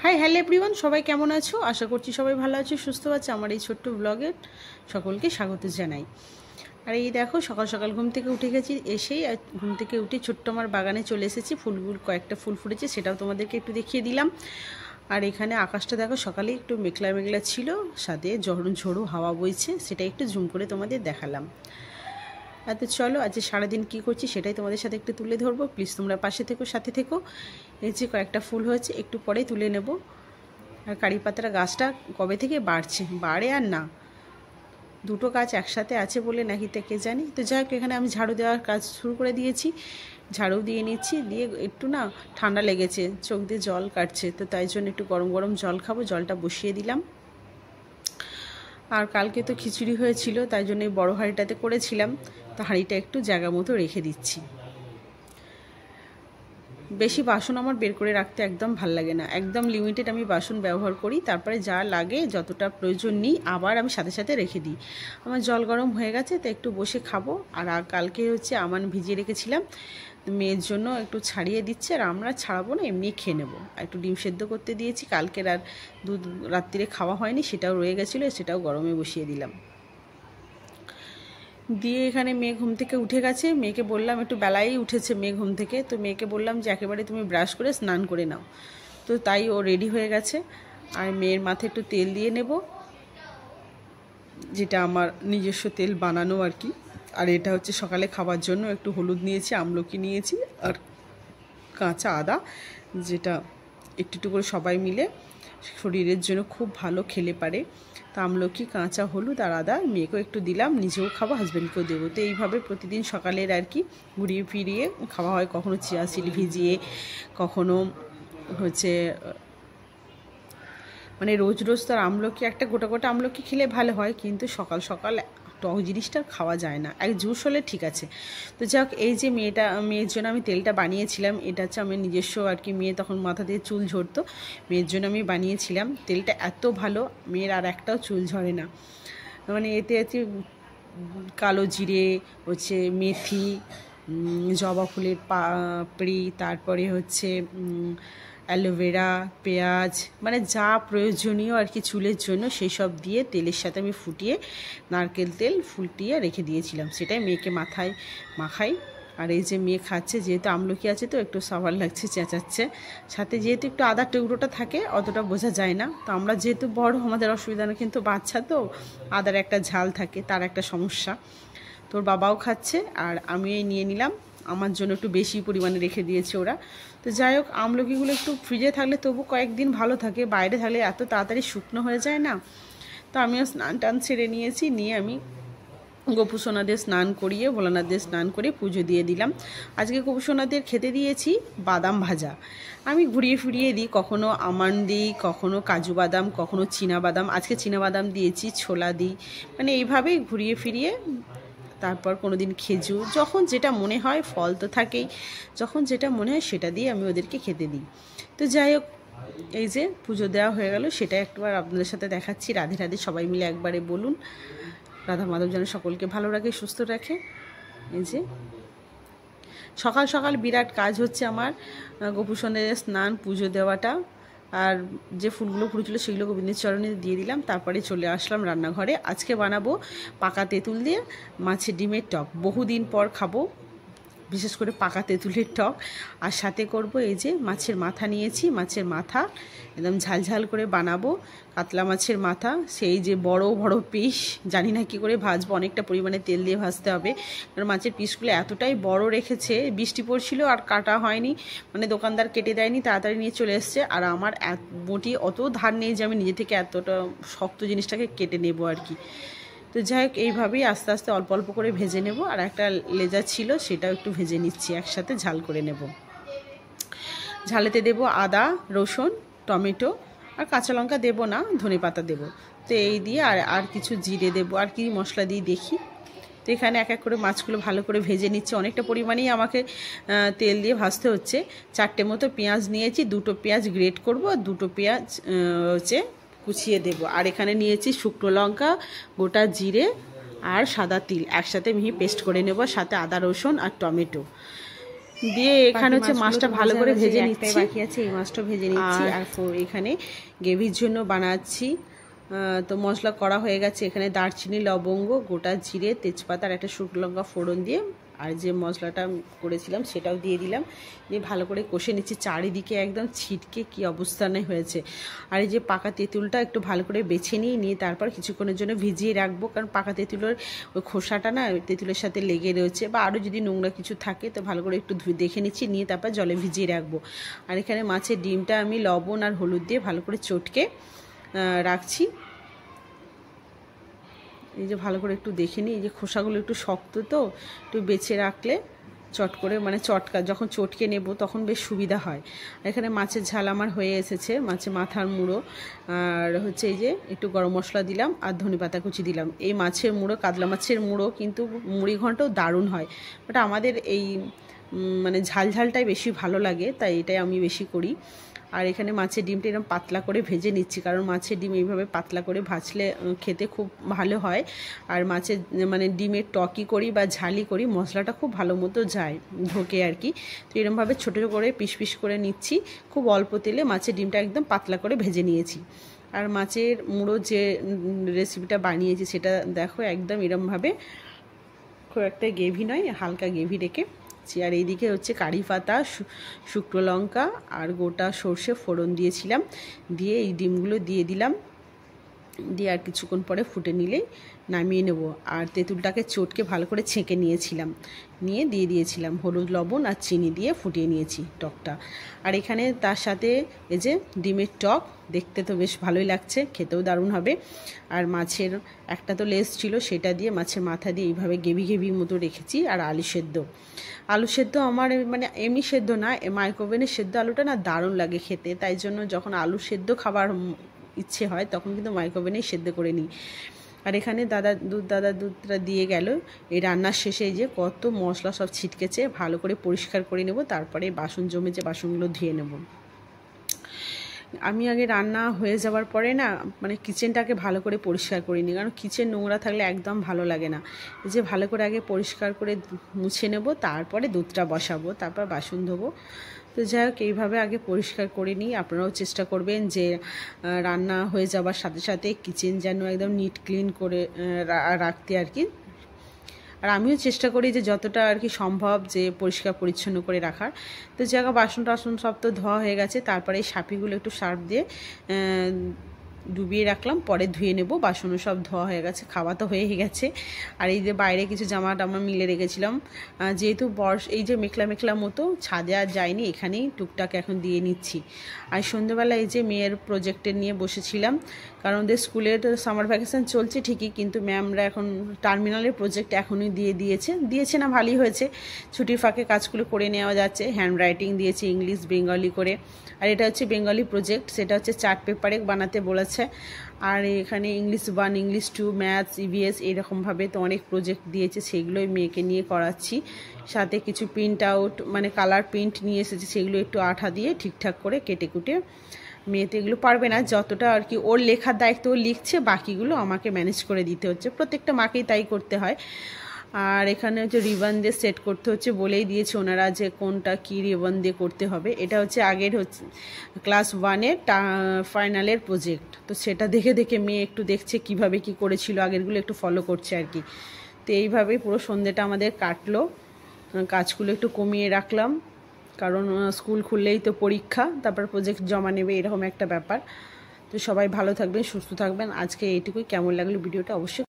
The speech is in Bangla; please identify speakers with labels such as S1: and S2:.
S1: হাই হ্যালো এভরিওয়ান, সবাই কেমন আছো? আশা করছি সবাই ভালো আছো, সুস্থ আছে। আমার এই ছোট্ট ব্লগের সকলকে স্বাগত জানাই। আর এই দেখো, সকাল সকাল ঘুম থেকে উঠে গেছি। এসেই ঘুম থেকে উঠে ছোট্ট আমার বাগানে চলে এসেছি। কয়েকটা ফুল ফুটেছে, সেটাও তোমাদেরকে একটু দেখিয়ে দিলাম। আর এখানে আকাশটা দেখো, সকালে একটু মেঘলা মেঘলা ছিল, সাথে ঝোড়ো হাওয়া বইছে, সেটা একটু জুম করে তোমাদের দেখালাম। তো চলো, আজ সারাদিন কী করছি সেটাই তোমাদের সাথে একটু তুলে ধরবো। প্লিজ তোমরা পাশে থেকো, সাথে থেকো। এই যে কয়েকটা ফুল হয়েছে, একটু পরেই তুলে নেব। আর কারি পাতার গাছটা কবে থেকে বাড়ে আর না, দুটো গাছ একসাথে আছে বলে নাকি তা কে জানি। তো যাই হোক, এখানে আমি ঝাড়ু দেওয়ার কাজ শুরু করে দিয়েছি। ঝাড়ু দিয়ে নিচ্ছি, দিয়ে একটু না ঠান্ডা লেগেছে, চোখ দিয়ে জল কাটছে, তো তাই জন্য একটু গরম গরম জল খাবো। জলটা বসিয়ে দিলাম। আর কালকে তো খিচুড়ি হয়েছিল, তাই জন্য এই বড় হাঁড়িটাতে করেছিলাম, তো হাঁড়িটা একটু জায়গা মতো রেখে দিচ্ছি। বেশি বাসন আমার বের করে রাখতে একদম ভাল লাগে না, একদম লিমিটেড আমি বাসন ব্যবহার করি। তারপরে যা লাগে, যতটা প্রয়োজন নিই, আবার আমি সাথে সাথে রেখে দিই। আমার জল গরম হয়ে গেছে, তো একটু বসে খাবো। আর কালকে হচ্ছে আমান ভিজিয়ে রেখেছিলাম, মেয়ের জন্য একটু ছাড়িয়ে দিচ্ছে। আর আমরা ছাড়াবো না, এমনি খেয়ে নেবো। একটু ডিম সেদ্ধ করতে দিয়েছি, কালকের আর দুধ রাত্রিরে খাওয়া হয়নি, সেটাও রয়ে গেছিলো, সেটাও গরমে বসিয়ে দিলাম। দিয়ে এখানে মেয়ে ঘুম থেকে উঠে গেছে। মেয়েকে বললাম, একটু বেলাই উঠেছে মেয়ে ঘুম থেকে, তো মেয়েকে বললাম যে একেবারে তুমি ব্রাশ করে স্নান করে নাও। তো তাই ও রেডি হয়ে গেছে। আর মেয়ের মাথায় একটু তেল দিয়ে নেব, যেটা আমার নিজস্ব তেল বানানো আর কি। আর এটা হচ্ছে সকালে খাবার জন্য। একটু হলুদ নিয়েছি, আমলকি নিয়েছি, আর কাঁচা আদা, যেটা একটু একটু করে সবাই মিলে শরীরের জন্য খুব ভালো খেলে পারে। তো আমলকি, কাঁচা হলুদ আর আদা মেয়েকেও একটু দিলাম, নিজেও খাবো, হাজব্যান্ডকেও দেবো। তো এইভাবে প্রতিদিন সকালের আর কি ঘুরিয়ে ফিরিয়ে খাওয়া হয়। কখনো চিয়া সিড ভিজিয়ে, কখনো হচ্ছে মানে রোজ রোজ তো আর আমলকি, একটা গোটা গোটা আমলকি খেলে ভালো হয়, কিন্তু সকাল সকাল টক জিনিসটা খাওয়া যায় না। এক জুস হলে ঠিক আছে। তো যাক, এই যে মেয়ের জন্য আমি তেলটা বানিয়েছিলাম, এটা হচ্ছে আমার নিজস্ব আর কি। মেয়ে তখন মাথা দিয়ে চুল ঝরতো, মেয়ের জন্য আমি বানিয়েছিলাম। তেলটা এত ভালো, মেয়ের আর একটাও চুল ঝরে না। মানে এতে আছে কালো জিরে, হচ্ছে মেথি, জবা ফুলের পাপড়ি, তারপরে হচ্ছে অ্যালোভেরা, পেঁয়াজ, মানে যা প্রয়োজনীয় আর কি চুলের জন্য, সেই সব দিয়ে তেলের সাথে আমি ফুটিয়ে, নারকেল তেল ফুটিয়ে রেখে দিয়েছিলাম। সেটাই মেয়েকে মাথায় মাখাই। আর এই যে মেয়ে খাচ্ছে, যেহেতু আমলকি আছে তো একটু সাবার লাগছে, চেঁচাচ্ছে। সাথে যেহেতু একটু আদার টুকরোটা থাকে, অতটা বোঝা যায় না। তো আমরা যেহেতু বড়, আমাদের অসুবিধা না, কিন্তু বাচ্চা তো আদার একটা ঝাল থাকে, তার একটা সমস্যা। তোর বাবাও খাচ্ছে, আর আমি নিয়ে নিলাম। আমার জন্য একটু বেশি পরিমাণে রেখে দিয়েছে ওরা। তো যাই হোক, আমলকিগুলো একটু ফ্রিজে থাকলে তবু কয়েকদিন ভালো থাকে, বাইরে থাকলে এত তাড়াতাড়ি শুকনো হয়ে যায় না। তো আমিও স্নান টান ছেড়ে নিয়েছি, নিয়ে আমি গোপুসোনাদের স্নান করিয়ে, ভোলানাথদের স্নান করে পুজো দিয়ে দিলাম। আজকে গোপুসোনাদের খেতে দিয়েছি বাদাম ভাজা। আমি ঘুরিয়ে ফিরিয়ে দিই, কখনো আমন্ড দিই, কখনো কাজু বাদাম, কখনো চীনা বাদাম। আজকে চীনা বাদাম দিয়েছি, ছোলা দিই, মানে এইভাবেই ঘুরিয়ে ফিরিয়ে। তারপর কোনো দিন খেজুর, যখন যেটা মনে হয়, ফল তো থাকেই, যখন যেটা মনে হয় সেটা দিয়ে আমি ওদেরকে খেতে দিই। তো যাই হোক, এই যে পুজো দেওয়া হয়ে গেল, সেটা একবার আপনাদের সাথে দেখাচ্ছি। রাধে রাধে সবাই মিলে একবারে বলুন। রাধা মাধব যেন সকলকে ভালো রাখে, সুস্থ রাখে। এই যে সকাল সকাল বিরাট কাজ হচ্ছে আমার, গোপুসোনাদের স্নান, পুজো দেওয়াটা। আর যে ফুলগুলো ফুটেছিল সেগুলো গোবিন্দের চরণে দিয়ে দিলাম। তারপরে চলে আসলাম রান্নাঘরে। আজকে বানাবো পাকা তেঁতুল দিয়ে মাছের ডিমের টক। বহুদিন পর খাবো, বিশেষ করে পাকা তেঁতুলের টক। আর সাথে করব এই যে মাছের মাথা নিয়েছি, মাছের মাথা একদম ঝালঝাল করে বানাবো। কাতলা মাছের মাথা, সেই যে বড় বড় পিস, জানি না কী করে ভাজবো, অনেকটা পরিমাণে তেল দিয়ে ভাজতে হবে। কারণ মাছের পিসগুলো এতটাই বড় রেখেছে, বৃষ্টি পড়ছিল আর কাটা হয়নি, মানে দোকানদার কেটে দেয়নি, তাড়াতাড়ি নিয়ে চলে এসছে। আর আমার মোটি অত ধার নেই যে আমি নিজে থেকে এতটা শক্ত জিনিসটাকে কেটে নেবো আর কি। তো যাই হোক, এইভাবেই আস্তে আস্তে অল্প অল্প করে ভেজে নেব। আর একটা লেজা ছিল, সেটাও একটু ভেজে নিচ্ছি, একসাথে ঝাল করে নেব। ঝালেতে দেব আদা, রসুন, টমেটো, আর কাঁচা লঙ্কা দেবো না, ধনেপাতা দেবো। তো এই দিয়ে আর কিছু জিরে দেবো, আর কি মশলা দিয়ে দেখি। তো এখানে এক এক করে মাছগুলো ভালো করে ভেজে নিচ্ছে। অনেকটা পরিমাণেই আমাকে তেল দিয়ে ভাজতে হচ্ছে। 4টে মতো পেঁয়াজ নিয়েছি, 2টো পেঁয়াজ গ্রেট করব, আর 2টো পেঁয়াজ হচ্ছে কুচিয়ে দেব। আর এখানে নিয়েছি শুকনো লঙ্কা, গোটা জিরে আর সাদা তিল একসাথে মিহি পেস্ট করে নেব, সাথে আদা, রসুন আর টমেটো। দিয়ে এখানে হচ্ছে মাছটা ভালো করে ভেজে নিচ্ছি, বাকি আছে এই মাছটা ভেজে নিচ্ছি। আর এখানে গ্রেভির জন্য বানাচ্ছি। তো মশলা করা হয়ে গেছে, এখানে দারচিনি, লবঙ্গ, গোটা জিরে, তেজপাতা আর একটা শুকনো লঙ্কা ফোড়ন দিয়ে আর যে মশলাটা করেছিলাম সেটাও দিয়ে দিলাম, দিয়ে ভালো করে কষে নিচ্ছি। চারিদিকে একদম ছিটকে কি অবস্থানে হয়েছে। আর এই যে পাকা তেঁতুলটা একটু ভালো করে বেছে নিয়ে তারপর কিছুক্ষণের জন্য ভিজিয়ে রাখবো, কারণ পাকা তেঁতুলের ওই খোসাটা না তেঁতুলের সাথে লেগে রয়েছে, বা আরও যদি নোংরা কিছু থাকে তো ভালো করে একটু দেখে নিচ্ছি, নিয়ে তারপর জলে ভিজিয়ে রাখবো। আর এখানে মাছের ডিমটা আমি লবণ আর হলুদ দিয়ে ভালো করে চটকে রাখছি। এই যে ভালো করে একটু দেখে নিই, এই যে খোসাগুলো একটু শক্ত, তো একটু বেছে রাখলে চট করে মানে যখন চটকে নেব তখন বেশ সুবিধা হয়। এখানে মাছের ঝাল আমার হয়ে এসেছে, মাছের মাথার মুড়ো আর হচ্ছে এই যে একটু গরম মশলা দিলাম আর ধনেপাতা কুচি দিলাম। এই মাছের মুড়ো, কাতলা মাছের মুড়ো কিন্তু মুড়ি ঘন্টও দারুণ হয়, বাট আমাদের এই মানে ঝালটাই বেশি ভালো লাগে, তাই এটাই আমি বেশি করি। আর এখানে মাছের ডিমটা এরকম পাতলা করে ভেজে নিচ্ছি, কারণ মাছের ডিম এইভাবে পাতলা করে ভাজলে খেতে খুব ভালো হয়। আর মাছের মানে ডিমের টকি করি বা ঝালি করি, মশলাটা খুব ভালো মতো যায়, ঢোকে আর কি। তো এরকমভাবে ছোটো করে পিস করে নিচ্ছি, খুব অল্প তেলে মাছের ডিমটা একদম পাতলা করে ভেজে নিয়েছি। আর মাছের মুড়ো যে রেসিপিটা বানিয়েছি সেটা দেখো একদম এরকমভাবে, খুব একটা গ্রেভি নয়, হালকা গ্রেভি রেখে। আর এইদিকে হচ্ছে কারি পাতা, শুকনো লঙ্কা আর গোটা সর্ষে ফোড়ন দিয়েছিলাম, দিয়ে এই ডিমগুলো দিয়ে দিলাম, দিয়ে আর কিছুক্ষণ পরে ফুটে নিলেই নামিয়ে নেব। আর তেঁতুলটাকে চটকে ভালো করে ছেঁকে নিয়েছিলাম, নিয়ে দিয়ে দিয়েছিলাম হলুদ, লবণ আর চিনি দিয়ে ফুটিয়ে নিয়েছি টকটা। আর এখানে তার সাথে এই যে ডিমের টক, দেখতে তো বেশ ভালোই লাগছে, খেতেও দারুণ হবে। আর মাছের একটা তো লেজ ছিল, সেটা দিয়ে মাছের মাথা দিয়ে এইভাবে গেভি মতো রেখেছি। আর আলু সেদ্ধ আমার মানে এমনি সেদ্ধ না, মাইক্রোওভেনে সেদ্ধ আলুটা না দারুণ লাগে খেতে, তাই জন্য যখন আলু সেদ্ধ খাবার ইচ্ছে হয় তখন কিন্তু মাইক্রোওভেনেই সেদ্ধ করে নিই। আর এখানে দাদা দুধটা দিয়ে গেল। এই রান্নার শেষে এই যে কত মশলা সব ছিটকেছে, ভালো করে পরিষ্কার করে নেব, তারপরে বাসন জমেছে বাসনগুলো ধুয়ে নেব। আমি আগে রান্না হয়ে যাওয়ার পরে না মানে কিচেনটাকে ভালো করে পরিষ্কার করিনি, কারণ কিচেন নোংরা থাকলে একদম ভালো লাগে না। এই যে ভালো করে আগে পরিষ্কার করে মুছে নেব, তারপরে দুধটা বসাবো, তারপর বাসন ধোবো। তো যাই হোক, এইভাবে আগে পরিষ্কার করে নিই। আপনারাও চেষ্টা করবেন যে রান্না হয়ে যাওয়ার সাথে সাথে কিচেন যেন একদম নিট ক্লিন করে রাখতে আর কি। আর আমিও চেষ্টা করি যে যতটা আর কি সম্ভব যে পরিষ্কার পরিচ্ছন্ন করে রাখার। তো জায়গা বাসন টাসন সব তো ধোয়া হয়ে গেছে, তারপরে এই সাপিগুলো একটু সার্ফ দিয়ে ডুবিয়ে রাখলাম, পরে ধুয়ে নেব। বাসনও সব ধোয়া হয়ে গেছে, খাওয়া তো হয়ে গেছে। আর এই যে বাইরে কিছু জামা টামা মিলে রেখেছিলাম, যেহেতু এই যে মেখলা মতো ছাদে আর যায়নি, এখানেই টুকটাক এখন দিয়ে নিচ্ছি। আর সন্ধ্যেবেলা এই যে মেয়ের প্রজেক্টের নিয়ে বসেছিলাম, কারণ ওদের স্কুলের সামার ভ্যাকেশন চলছে ঠিকই, কিন্তু ম্যামরা এখন টার্মিনালের প্রজেক্ট এখনই দিয়েছে না, ভালোই হয়েছে। ছুটির ফাঁকে কাজগুলো করে নেওয়া যাচ্ছে। হ্যান্ড রাইটিং দিয়েছে ইংলিশ বেঙ্গলি করে, আর এটা হচ্ছে বেঙ্গলি প্রজেক্ট, সেটা হচ্ছে চার্ট পেপারে বানাতে বলেছে। আর এখানে ইংলিশ 1, ইংলিশ 2, ম্যাথস, ইভিএস এরকমভাবে তো অনেক প্রজেক্ট দিয়েছে, সেগুলোই মেয়েকে নিয়ে করাচ্ছি। সাথে কিছু প্রিন্ট আউট মানে কালার প্রিন্ট নিয়ে এসেছে, সেগুলো একটু আঠা দিয়ে ঠিকঠাক করে কেটে কুটে, মেয়ে তো এগুলো পারবে না, যতটা আর কি ওর লেখার দায়িত্ব ও লিখছে, বাকিগুলো আমাকে ম্যানেজ করে দিতে হচ্ছে, প্রত্যেকটা মাকেই তাই করতে হয়। আর এখানে হচ্ছে রিবন দিয়ে সেট করতে হচ্ছে, বলেই দিয়েছে ওনারা যে কোনটা কি রিবন দিয়ে করতে হবে। এটা হচ্ছে আগের হচ্ছে ক্লাস 1-এর ফাইনালের প্রজেক্ট, তো সেটা দেখে মেয়ে একটু দেখছে কিভাবে কি করেছিল, আগেরগুলো একটু ফলো করছে আর কি। তো এইভাবেই পুরো সন্ধ্যেটা আমাদের কাটলো। কাজগুলো একটু কমিয়ে রাখলাম, কারণ স্কুল খুললেই তো পরীক্ষা, তারপর প্রজেক্ট জমা নেবে, এরকম একটা ব্যাপার। তো সবাই ভালো থাকবেন, সুস্থ থাকবেন। আজকে এইটুকুই। কেমন লাগলো ভিডিওটা অবশ্যই